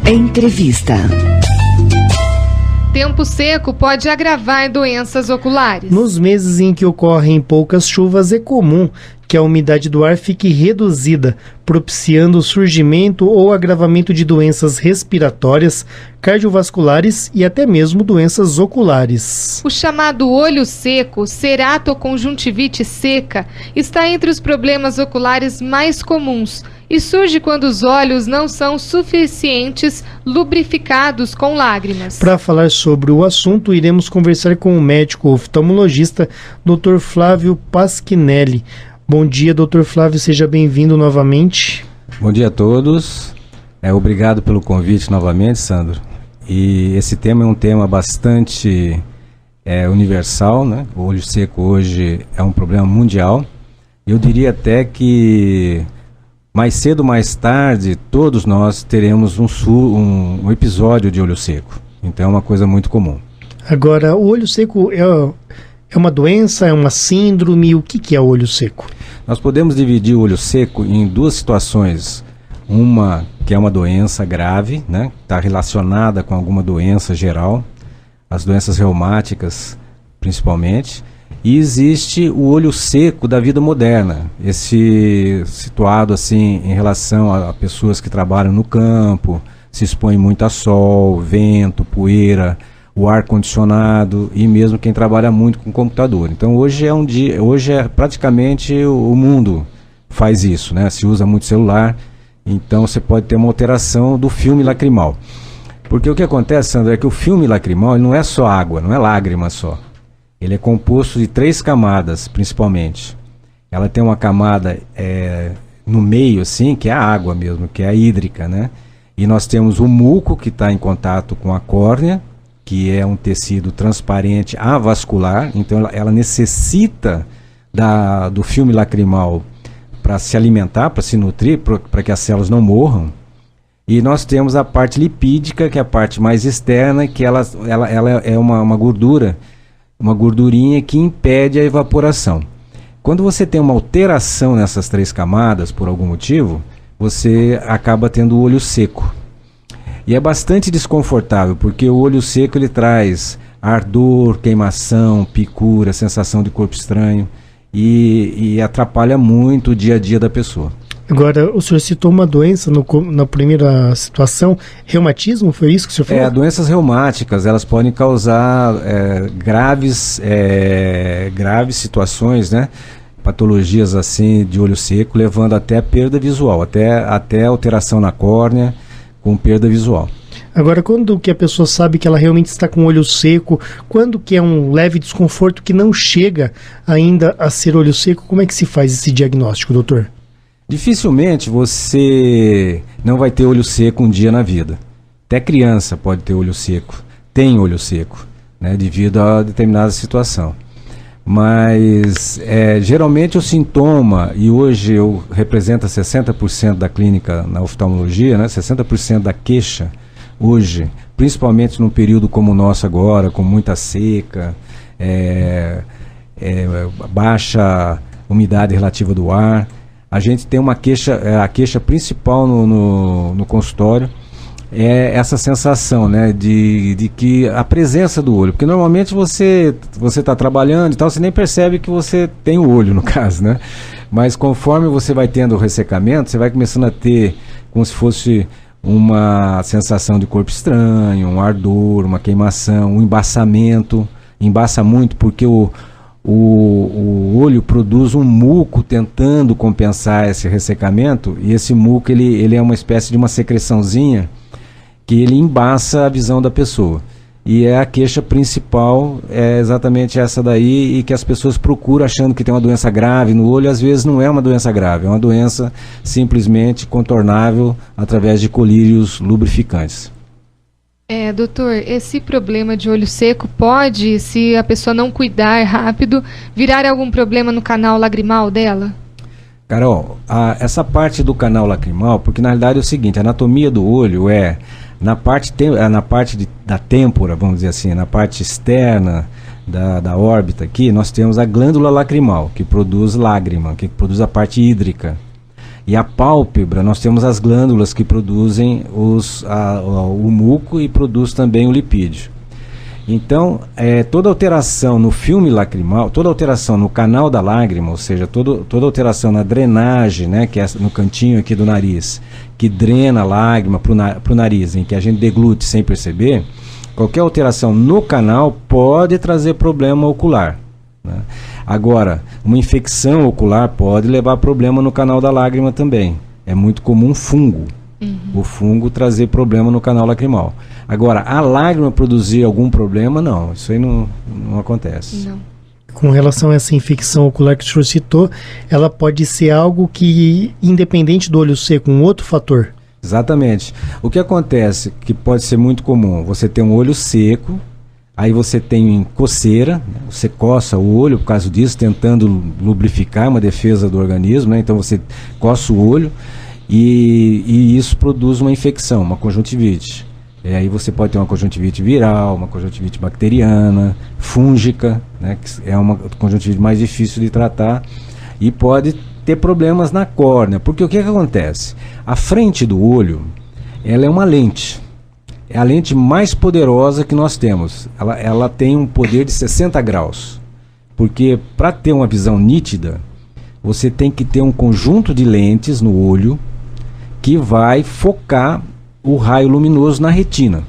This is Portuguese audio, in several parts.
Entrevista. Tempo seco pode agravar doenças oculares. Nos meses em que ocorrem poucas chuvas, é comum que a umidade do ar fique reduzida, propiciando o surgimento ou agravamento de doenças respiratórias, cardiovasculares e até mesmo doenças oculares. O chamado olho seco, ceratoconjuntivite seca, está entre os problemas oculares mais comuns e surge quando os olhos não são suficientes lubrificados com lágrimas. Para falar sobre o assunto, iremos conversar com o médico oftalmologista Dr. Flávio Pasquinelli. Bom dia, Dr. Flávio, seja bem-vindo novamente. Bom dia a todos. Obrigado pelo convite novamente, Sandro. E esse tema é um tema bastante universal, né? O olho seco hoje é um problema mundial. Eu diria até que mais cedo ou mais tarde, todos nós teremos um episódio de olho seco. Então é uma coisa muito comum. Agora, o olho seco é uma doença, é uma síndrome? O que é o olho seco? Nós podemos dividir o olho seco em duas situações. Uma que é uma doença grave, né? Está relacionada com alguma doença geral, as doenças reumáticas principalmente. E existe o olho seco da vida moderna, esse situado assim em relação a pessoas que trabalham no campo, se expõem muito a sol, vento, poeira, o ar condicionado e mesmo quem trabalha muito com computador. Então hoje é praticamente o mundo faz isso, né? Se usa muito celular, então você pode ter uma alteração do filme lacrimal. Porque o que acontece, Sandra, é que o filme lacrimal ele não é só água, não é lágrima só. Ele é composto de 3 camadas, principalmente. Ela tem uma camada no meio, assim, que é a água mesmo, que é a hídrica, né? E nós temos o muco, que está em contato com a córnea, que é um tecido transparente avascular. Então, ela necessita do filme lacrimal para se alimentar, para se nutrir, para que as células não morram. E nós temos a parte lipídica, que é a parte mais externa, que ela é uma gordura, uma gordurinha que impede a evaporação. Quando você tem uma alteração nessas 3 camadas, por algum motivo, você acaba tendo o olho seco. E é bastante desconfortável, porque o olho seco ele traz ardor, queimação, picura, sensação de corpo estranho e atrapalha muito o dia a dia da pessoa. Agora, o senhor citou uma doença na primeira situação, reumatismo, foi isso que o senhor falou? Doenças reumáticas, elas podem causar graves situações, né? Patologias assim de olho seco, levando até a perda visual, até alteração na córnea, com perda visual. Agora, quando que a pessoa sabe que ela realmente está com o olho seco, quando que é um leve desconforto que não chega ainda a ser olho seco, como é que se faz esse diagnóstico, doutor? Dificilmente você não vai ter olho seco um dia na vida. Até criança pode ter olho seco, tem olho seco, né, devido a determinada situação. Mas geralmente o sintoma, e hoje eu represento 60% da clínica na oftalmologia, né, 60% da queixa hoje, principalmente num período como o nosso agora, com muita seca, baixa umidade relativa do ar. A gente tem uma queixa, a queixa principal no consultório é essa sensação, né, de que a presença do olho, porque normalmente você está trabalhando e tal, você nem percebe que você tem o olho no caso, né, mas conforme você vai tendo o ressecamento, você vai começando a ter como se fosse uma sensação de corpo estranho, um ardor, uma queimação, um embaçamento, embaça muito porque o olho produz um muco tentando compensar esse ressecamento, e esse muco ele é uma espécie de uma secreçãozinha que ele embaça a visão da pessoa. E a queixa principal é exatamente essa daí, e que as pessoas procuram achando que tem uma doença grave no olho. Às vezes não é uma doença grave, é uma doença simplesmente contornável através de colírios lubrificantes. Doutor, esse problema de olho seco pode, se a pessoa não cuidar rápido, virar algum problema no canal lagrimal dela? Carol, essa parte do canal lacrimal, porque na realidade é o seguinte, a anatomia do olho na parte da têmpora, vamos dizer assim, na parte externa da órbita aqui, nós temos a glândula lacrimal, que produz lágrima, que produz a parte hídrica. E a pálpebra, nós temos as glândulas que produzem o muco e produz também o lipídio. Então, toda alteração no filme lacrimal, toda alteração no canal da lágrima, ou seja, toda alteração na drenagem, né, que é no cantinho aqui do nariz, que drena a lágrima para o nariz, em que a gente deglute sem perceber, qualquer alteração no canal pode trazer problema ocular, né? Agora, uma infecção ocular pode levar a problema no canal da lágrima também. É muito comum fungo. O fungo trazer problema no canal lacrimal. Agora, a lágrima produzir algum problema, não. Isso aí não acontece. Não. Com relação a essa infecção ocular que o senhor citou, ela pode ser algo que, independente do olho seco, um outro fator? Exatamente. O que acontece, que pode ser muito comum, você tem um olho seco, aí você tem coceira, né? Você coça o olho por causa disso, tentando lubrificar, uma defesa do organismo, né? Então você coça o olho e isso produz uma infecção, uma conjuntivite. E aí você pode ter uma conjuntivite viral, uma conjuntivite bacteriana, fúngica, né? Que é uma conjuntivite mais difícil de tratar e pode ter problemas na córnea, porque o que acontece? A frente do olho, ela é uma lente. É a lente mais poderosa que nós temos. Ela tem um poder de 60 graus. Porque para ter uma visão nítida, você tem que ter um conjunto de lentes no olho que vai focar o raio luminoso na retina.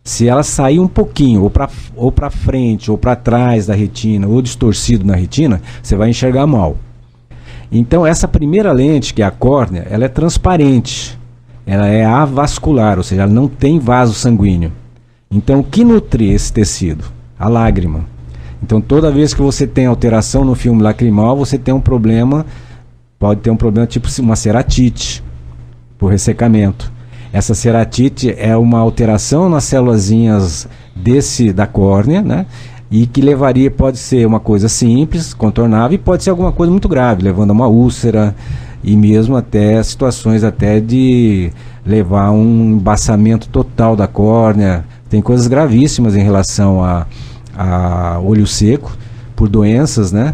Se ela sair um pouquinho, ou para frente, ou para trás da retina, ou distorcido na retina, você vai enxergar mal. Então essa primeira lente, que é a córnea, ela é transparente. Ela é avascular, ou seja, ela não tem vaso sanguíneo. Então, o que nutre esse tecido? A lágrima. Então, toda vez que você tem alteração no filme lacrimal, você tem um problema, pode ter um problema tipo uma ceratite, por ressecamento. Essa ceratite é uma alteração nas célulazinhas da córnea, né? E que levaria, pode ser uma coisa simples, contornável, e pode ser alguma coisa muito grave, levando a uma úlcera, e mesmo até situações até de levar a um embaçamento total da córnea. Tem coisas gravíssimas em relação a olho seco, por doenças, né,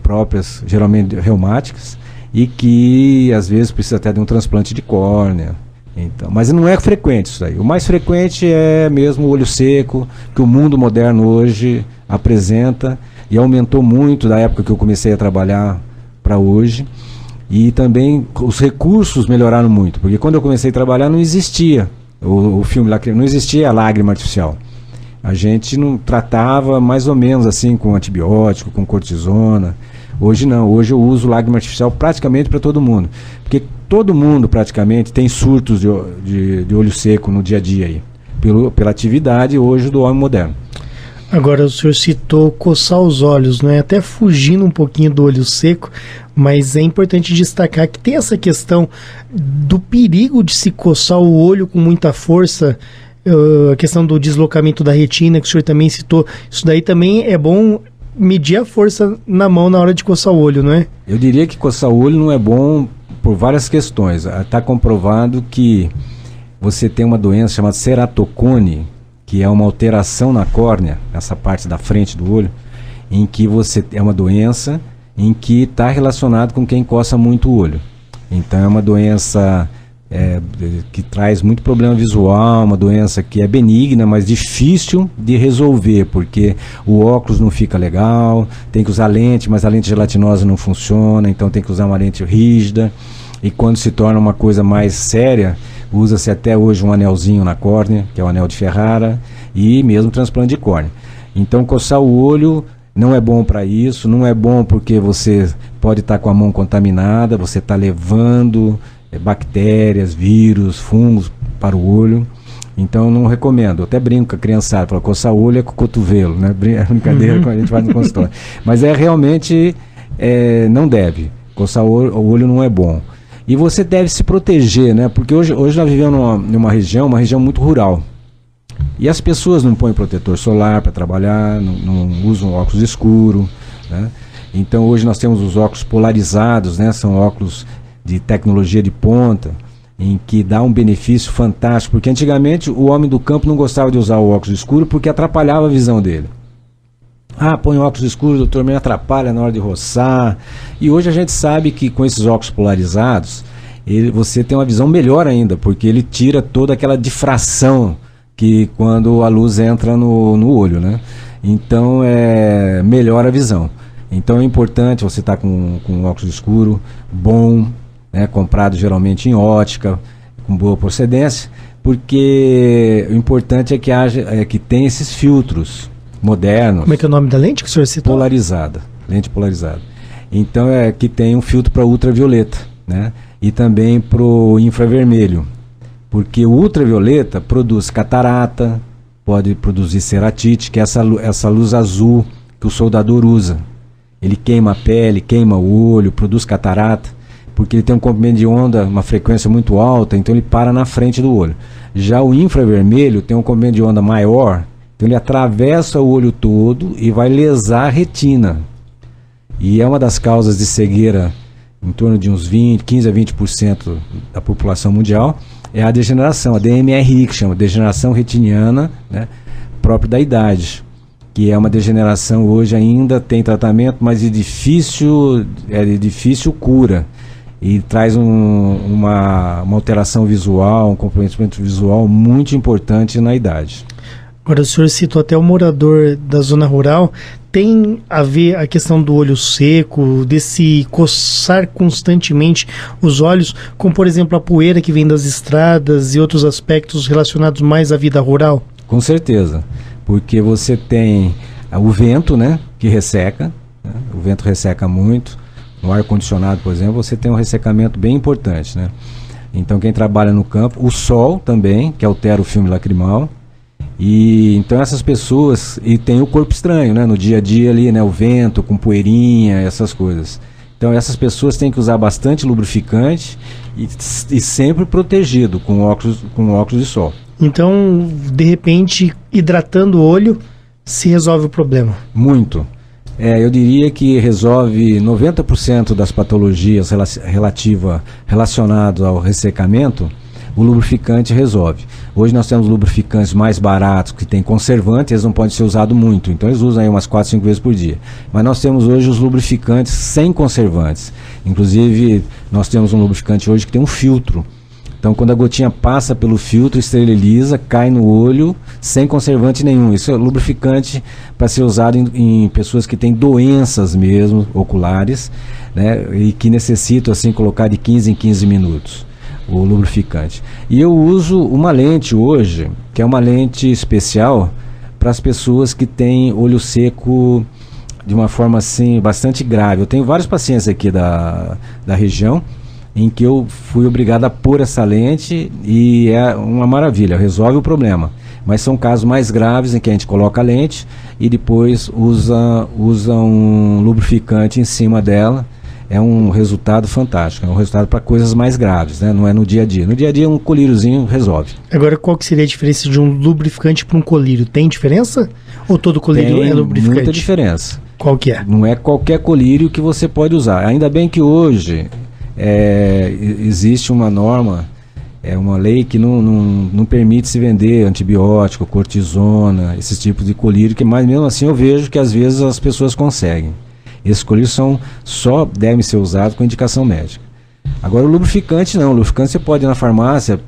próprias, geralmente reumáticas, e que às vezes precisa até de um transplante de córnea. Então, mas não é frequente isso aí. O mais frequente é mesmo o olho seco, que o mundo moderno hoje apresenta, e aumentou muito da época que eu comecei a trabalhar para hoje. E também os recursos melhoraram muito, porque quando eu comecei a trabalhar não existia o filme lacrimal, não existia a lágrima artificial. A gente não tratava mais ou menos assim com antibiótico, com cortisona. Hoje não, hoje eu uso lágrima artificial praticamente para todo mundo, porque todo mundo praticamente tem surtos de olho seco no dia a dia aí, pela atividade hoje do homem moderno. Agora, o senhor citou coçar os olhos, né? Até fugindo um pouquinho do olho seco, mas é importante destacar que tem essa questão do perigo de se coçar o olho com muita força, a questão do deslocamento da retina, que o senhor também citou. Isso daí também é bom medir a força na mão na hora de coçar o olho, não é? Eu diria que coçar o olho não é bom por várias questões. Está comprovado que você tem uma doença chamada ceratocone, que é uma alteração na córnea, nessa parte da frente do olho, em que você é uma doença em que está relacionado com quem coça muito o olho. Então é uma doença que traz muito problema visual, uma doença que é benigna, mas difícil de resolver, porque o óculos não fica legal, tem que usar lente, mas a lente gelatinosa não funciona, então tem que usar uma lente rígida, e quando se torna uma coisa mais séria, usa-se até hoje um anelzinho na córnea, que é o anel de Ferrara, e mesmo transplante de córnea. Então coçar o olho não é bom para isso, não é bom porque você pode estar com a mão contaminada, você está levando bactérias, vírus, fungos para o olho. Então eu não recomendo. Eu até brinco com a criançada, falo, coçar o olho é com o cotovelo, né? É brincadeira que a gente faz no consultório. Mas realmente não deve. Coçar o olho não é bom. E você deve se proteger, né? Porque hoje nós vivemos numa região muito rural. E as pessoas não põem protetor solar para trabalhar, não usam óculos escuros, né? Então hoje nós temos os óculos polarizados, né? São óculos de tecnologia de ponta, em que dá um benefício fantástico, porque antigamente o homem do campo não gostava de usar o óculos escuro porque atrapalhava a visão dele. Ah, põe óculos escuros, doutor, me atrapalha na hora de roçar. E hoje a gente sabe que com esses óculos polarizados, você tem uma visão melhor ainda, porque ele tira toda aquela difração que quando a luz entra no olho, né? Então melhora a visão. Então é importante você estar com óculos escuro, bom, né, comprado geralmente em ótica, com boa procedência, porque o importante é que tem esses filtros modernos. Como é que é o nome da lente que o senhor citou? Polarizada, lente polarizada. Então que tem um filtro para ultravioleta, né? E também para o infravermelho, porque o ultravioleta produz catarata, pode produzir ceratite, que é essa luz azul que o soldador usa. Ele queima a pele, queima o olho, produz catarata, porque ele tem um comprimento de onda, uma frequência muito alta, então ele para na frente do olho. Já o infravermelho tem um comprimento de onda maior, então ele atravessa o olho todo e vai lesar a retina. E é uma das causas de cegueira, em torno de uns 15 a 20% da população mundial, é a degeneração, a DMRI, que chama degeneração retiniana, né, própria da idade, que é uma degeneração hoje ainda tem tratamento, mas de difícil cura, e traz uma alteração visual, um comprometimento visual muito importante na idade. Agora, o senhor citou até o morador da zona rural. Tem a ver a questão do olho seco, desse coçar constantemente os olhos, com, por exemplo, a poeira que vem das estradas e outros aspectos relacionados mais à vida rural? Com certeza, porque você tem o vento, né, que resseca, né? O vento resseca muito. No ar-condicionado, por exemplo, você tem um ressecamento bem importante, né? Então, quem trabalha no campo, o sol também, que altera o filme lacrimal. E então essas pessoas, e tem o corpo estranho, né, no dia a dia ali, né, o vento com poeirinha, essas coisas. Então essas pessoas têm que usar bastante lubrificante e sempre protegido com óculos de sol. Então, de repente, hidratando o olho, se resolve o problema. Muito. Eu diria que resolve 90% das patologias relacionadas ao ressecamento. O lubrificante resolve. Hoje nós temos lubrificantes mais baratos que tem conservante, eles não podem ser usados muito, então eles usam aí umas 4, 5 vezes por dia. Mas nós temos hoje os lubrificantes sem conservantes. Inclusive, nós temos um lubrificante hoje que tem um filtro. Então, quando a gotinha passa pelo filtro, esteriliza, cai no olho, sem conservante nenhum. Isso é lubrificante para ser usado em pessoas que têm doenças mesmo, oculares, né, e que necessitam assim, colocar de 15 em 15 minutos. O lubrificante. E eu uso uma lente hoje, que é uma lente especial para as pessoas que têm olho seco de uma forma assim bastante grave. Eu tenho vários pacientes aqui da região em que eu fui obrigado a pôr essa lente e é uma maravilha, resolve o problema. Mas são casos mais graves em que a gente coloca a lente e depois usa um lubrificante em cima dela. É um resultado fantástico, é um resultado para coisas mais graves, né? Não é no dia a dia. No dia a dia um colíriozinho resolve. Agora, qual que seria a diferença de um lubrificante para um colírio? Tem diferença? Ou todo colírio é lubrificante? Tem muita diferença. Qual que é? Não é qualquer colírio que você pode usar. Ainda bem que hoje existe uma norma, uma lei que não permite se vender antibiótico, cortisona, esses tipos de colírio, mas mesmo assim eu vejo que às vezes as pessoas conseguem. Esses colírios só devem ser usados com indicação médica. Agora o lubrificante não. O lubrificante você pode ir na farmácia,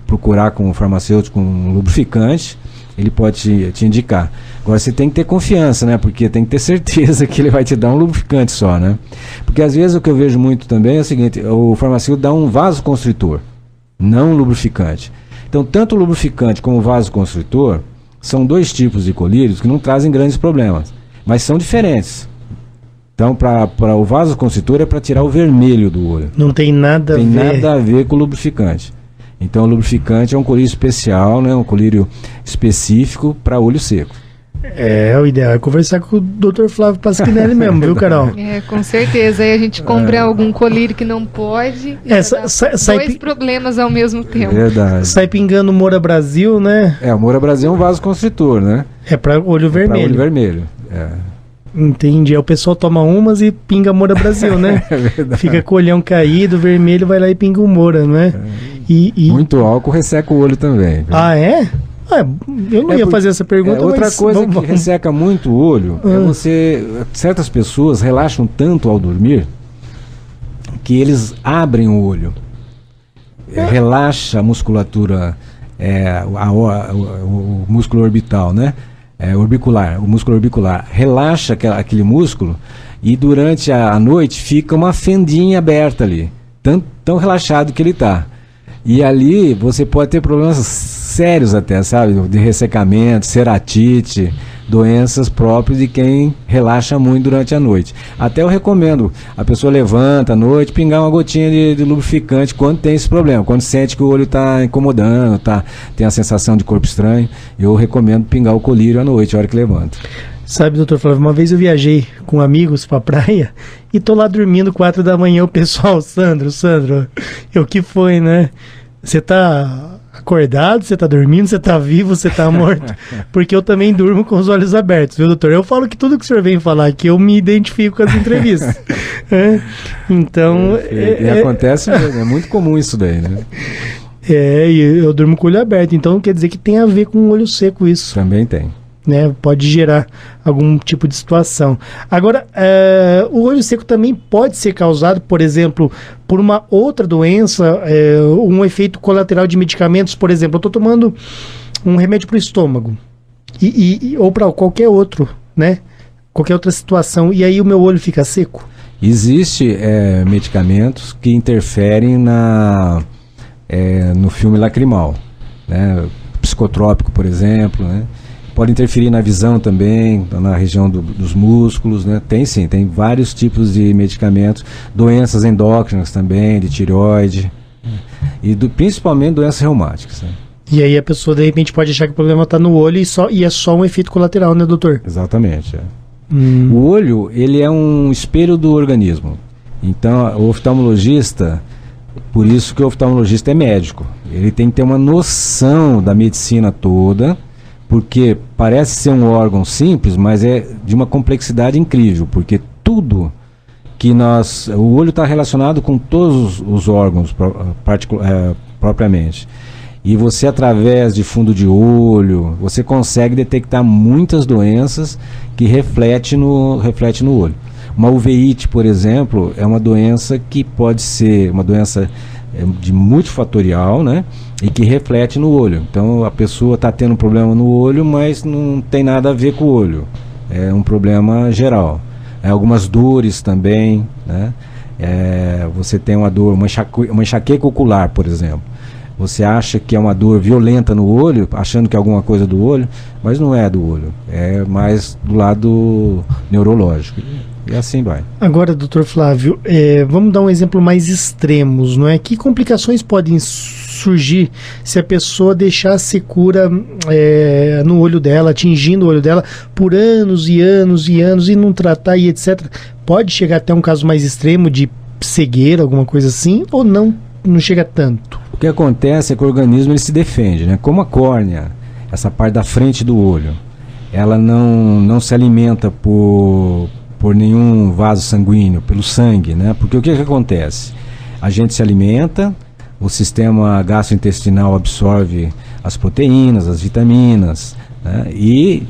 procurar com um farmacêutico um lubrificante, ele pode te indicar. Agora você tem que ter confiança, né? Porque tem que ter certeza que ele vai te dar um lubrificante só, né? Porque às vezes o que eu vejo muito também é o seguinte, o farmacêutico dá um vasoconstritor, não um lubrificante. Então tanto o lubrificante como o vasoconstritor são dois tipos de colírios que não trazem grandes problemas, mas são diferentes. Então, para o vasoconstritor é para tirar o vermelho do olho. Não tem nada a ver. Tem nada a ver com o lubrificante. Então, o lubrificante é um colírio especial, né? Um colírio específico para olho seco. O ideal é conversar com o Dr. Flávio Pasquinelli mesmo, viu, Carol? Com certeza. Aí a gente compra algum colírio que não pode e dois problemas ao mesmo tempo. Verdade. Sai pingando o Moura Brasil, né? O Moura Brasil é um vasoconstritor, né? É para olho vermelho. Para olho vermelho, Entendi. Aí o pessoal toma umas e pinga Moura Brasil, né? É verdade. Fica com o olhão caído, vermelho, vai lá e pinga o Moura, não é? Muito álcool resseca o olho também. Viu? Ah, é? Eu não ia fazer essa pergunta, outra coisa que resseca muito o olho certas pessoas relaxam tanto ao dormir que eles abrem o olho. relaxa a musculatura, o músculo orbital, né? Orbicular, o músculo orbicular. Relaxa aquele músculo e durante a noite fica uma fendinha aberta ali, tão relaxado que ele está. E ali você pode ter problemas sérios até, sabe? De ressecamento, ceratite, doenças próprias de quem relaxa muito durante a noite. Até eu recomendo, a pessoa levanta à noite, pingar uma gotinha de lubrificante quando tem esse problema, quando sente que o olho está incomodando, tem a sensação de corpo estranho, eu recomendo pingar o colírio à noite, a hora que levanta. Sabe, doutor Flávio, uma vez eu viajei com amigos pra praia e tô lá dormindo 4 da manhã, o pessoal, Sandro, o que foi, né? Você tá acordado, você tá dormindo, você tá vivo, você tá morto? Porque eu também durmo com os olhos abertos, viu, doutor? Eu falo que tudo que o senhor vem falar aqui, eu me identifico com as entrevistas. Então... acontece mesmo, é muito comum isso daí, né? E eu durmo com o olho aberto, então quer dizer que tem a ver com o olho seco isso. Também tem. Né, pode gerar algum tipo de situação. Agora, o olho seco também pode ser causado, por exemplo, por uma outra doença, um efeito colateral de medicamentos. Por exemplo, eu estou tomando um remédio para o estômago ou para qualquer outro, né? Qualquer outra situação, e aí o meu olho fica seco? Existem medicamentos que interferem no filme lacrimal, né? Psicotrópico, por exemplo, né? Pode interferir na visão também, na região dos músculos, né? Tem vários tipos de medicamentos, doenças endócrinas também, de tireoide, e principalmente doenças reumáticas, né? E aí a pessoa de repente pode achar que o problema está no olho e é só um efeito colateral, né, doutor? Exatamente. O olho, ele é um espelho do organismo. Então, o oftalmologista, por isso que o oftalmologista é médico, ele tem que ter uma noção da medicina toda, porque parece ser um órgão simples, mas é de uma complexidade incrível, porque tudo que o olho está relacionado com todos os órgãos propriamente, e você, através de fundo de olho, você consegue detectar muitas doenças que refletem no olho. Uma uveíte, por exemplo, é uma doença que pode ser uma doença de multifatorial, né? E que reflete no olho. Então a pessoa está tendo um problema no olho, mas não tem nada a ver com o olho. É um problema geral. Algumas dores também, né? Você tem uma dor, uma enxaqueca ocular, por exemplo. Você acha que é uma dor violenta no olho, achando que é alguma coisa do olho, mas não é do olho. É mais do lado neurológico. E assim vai. Agora, doutor Flávio, vamos dar um exemplo mais extremos, não é? Que complicações podem surgir se a pessoa deixar a secura no olho dela, atingindo o olho dela por anos e anos e anos e não tratar e etc? Pode chegar até um caso mais extremo de cegueira, alguma coisa assim, ou não chega tanto? O que acontece é que o organismo ele se defende, né? Como a córnea, essa parte da frente do olho, ela não se alimenta por nenhum vaso sanguíneo, pelo sangue, né? Porque o que acontece? A gente se alimenta, o sistema gastrointestinal absorve as proteínas, as vitaminas, né? E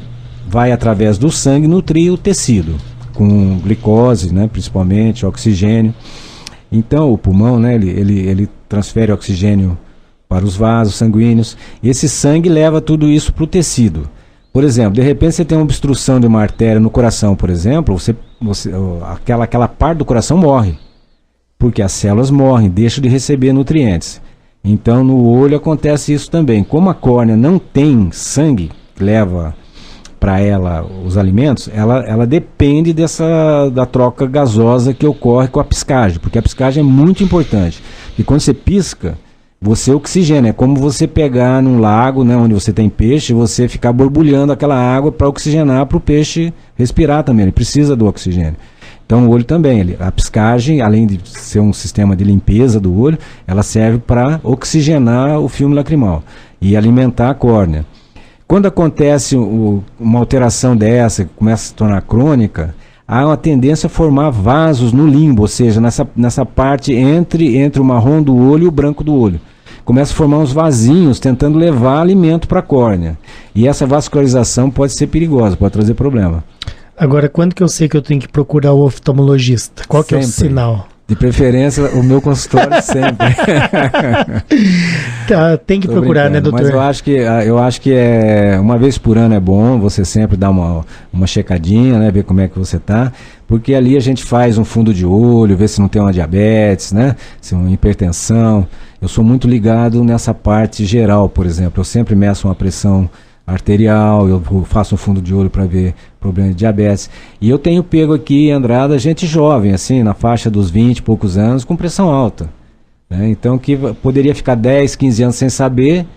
vai através do sangue nutrir o tecido, com glicose, né? Principalmente, oxigênio. Então o pulmão, né? Ele transfere oxigênio para os vasos sanguíneos, e esse sangue leva tudo isso para o tecido. Por exemplo, de repente você tem uma obstrução de uma artéria no coração, por exemplo, aquela parte do coração morre, porque as células morrem, deixam de receber nutrientes. Então no olho acontece isso também. Como a córnea não tem sangue que leva para ela os alimentos, ela depende da troca gasosa que ocorre com a piscagem, porque a piscagem é muito importante. E quando você pisca, você oxigena, é como você pegar num lago, né, onde você tem peixe, você ficar borbulhando aquela água para oxigenar, para o peixe respirar também, ele precisa do oxigênio. Então o olho também, a piscagem, além de ser um sistema de limpeza do olho, ela serve para oxigenar o filme lacrimal e alimentar a córnea. Quando acontece uma alteração dessa, que começa a se tornar crônica, há uma tendência a formar vasos no limbo, ou seja, nessa parte entre o marrom do olho e o branco do olho. Começa a formar uns vasinhos tentando levar alimento para a córnea. E essa vascularização pode ser perigosa, pode trazer problema. Agora, quando que eu sei que eu tenho que procurar o oftalmologista? Qual que é o sinal? De preferência, o meu consultório sempre. Tá, tem que procurar, né, doutor? Mas eu acho que uma vez por ano é bom você sempre dar uma checadinha, né, ver como é que você tá, porque ali a gente faz um fundo de olho, ver se não tem uma diabetes, né, se uma hipertensão. Eu sou muito ligado nessa parte geral, por exemplo. Eu sempre meço uma pressão arterial, eu faço um fundo de olho para ver problema de diabetes. E eu tenho pego aqui em Andrada gente jovem, assim, na faixa dos 20 e poucos anos, com pressão alta, né? Então, que poderia ficar 10, 15 anos sem saber,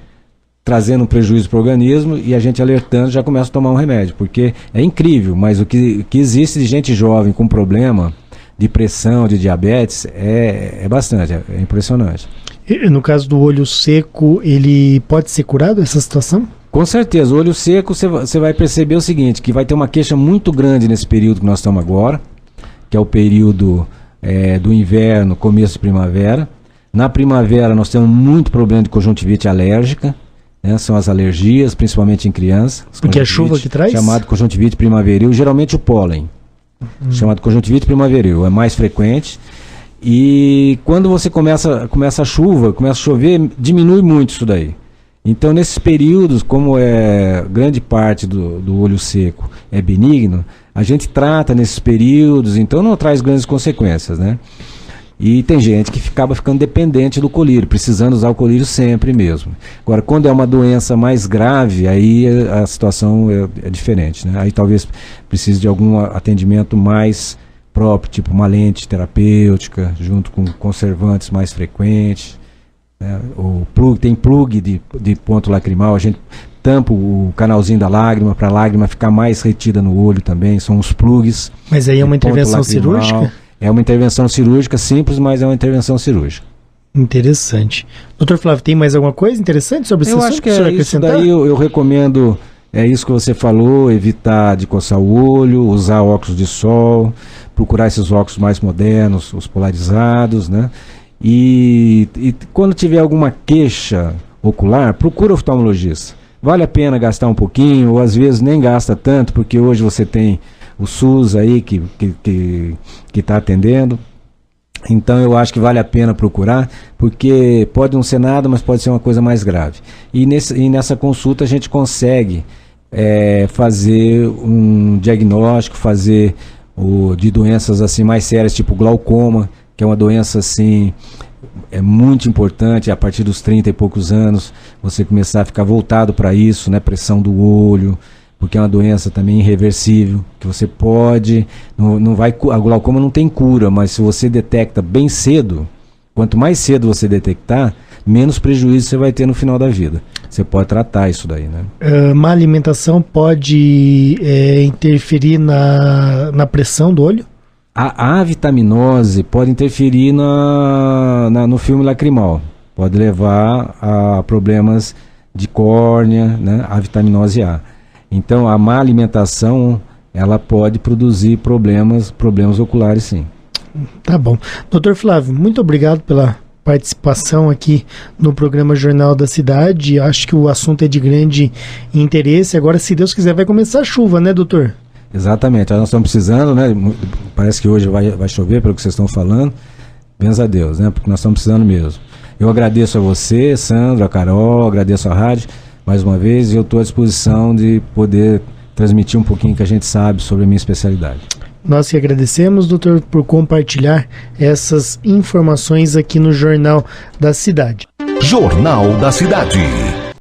trazendo um prejuízo para o organismo, e a gente alertando já começa a tomar um remédio, porque é incrível, mas o que existe de gente jovem com problema de pressão, de diabetes, é bastante, é impressionante. E no caso do olho seco, ele pode ser curado, essa situação? Com certeza, o olho seco você vai perceber o seguinte, que vai ter uma queixa muito grande nesse período que nós estamos agora, que é o período do inverno, começo de primavera. Na primavera nós temos muito problema de conjuntivite alérgica, né? São as alergias, principalmente em crianças. Porque é a chuva que traz? Chamado conjuntivite primaveril, geralmente o pólen, chamado conjuntivite primaveril, é mais frequente. E quando você começa a chuva, começa a chover, diminui muito isso daí. Então, nesses períodos, como grande parte do olho seco é benigno, a gente trata nesses períodos, então não traz grandes consequências, né? E tem gente que acaba ficando dependente do colírio, precisando usar o colírio sempre mesmo. Agora, quando é uma doença mais grave, aí a situação é diferente, né? Aí talvez precise de algum atendimento mais próprio, tipo uma lente terapêutica, junto com conservantes mais frequentes. Tem plug de ponto lacrimal, a gente tampa o canalzinho da lágrima para a lágrima ficar mais retida no olho também, são os plugs. Mas aí é uma intervenção cirúrgica? É uma intervenção cirúrgica simples, mas é uma intervenção cirúrgica. Interessante. Doutor Flávio, tem mais alguma coisa interessante sobre esse assunto? Eu acho que isso daí eu recomendo, isso que você falou, evitar de coçar o olho, usar óculos de sol, procurar esses óculos mais modernos, os polarizados, né? E quando tiver alguma queixa ocular, procura oftalmologista. Vale a pena gastar um pouquinho, ou às vezes nem gasta tanto, porque hoje você tem o SUS aí que está atendendo. Então eu acho que vale a pena procurar, porque pode não ser nada, mas pode ser uma coisa mais grave. E nessa consulta a gente consegue fazer um diagnóstico, de doenças assim mais sérias, tipo glaucoma, que é uma doença assim, é muito importante, a partir dos 30 e poucos anos, você começar a ficar voltado para isso, né, pressão do olho, porque é uma doença também irreversível, que você pode, a glaucoma não tem cura, mas se você detecta bem cedo, quanto mais cedo você detectar, menos prejuízo você vai ter no final da vida. Você pode tratar isso daí, né? Má alimentação pode interferir na pressão do olho? A avitaminose pode interferir no filme lacrimal, pode levar a problemas de córnea, né, a vitaminose A. Então, a má alimentação, ela pode produzir problemas oculares, sim. Tá bom. Doutor Flávio, muito obrigado pela participação aqui no programa Jornal da Cidade. Acho que o assunto é de grande interesse. Agora, se Deus quiser, vai começar a chuva, né, doutor? Exatamente, nós estamos precisando, né? Parece que hoje vai chover, pelo que vocês estão falando. Benza a Deus, né? Porque nós estamos precisando mesmo. Eu agradeço a você, Sandro, a Carol, agradeço a rádio mais uma vez, e eu estou à disposição de poder transmitir um pouquinho que a gente sabe sobre a minha especialidade. Nós que agradecemos, doutor, por compartilhar essas informações aqui no Jornal da Cidade. Jornal da Cidade.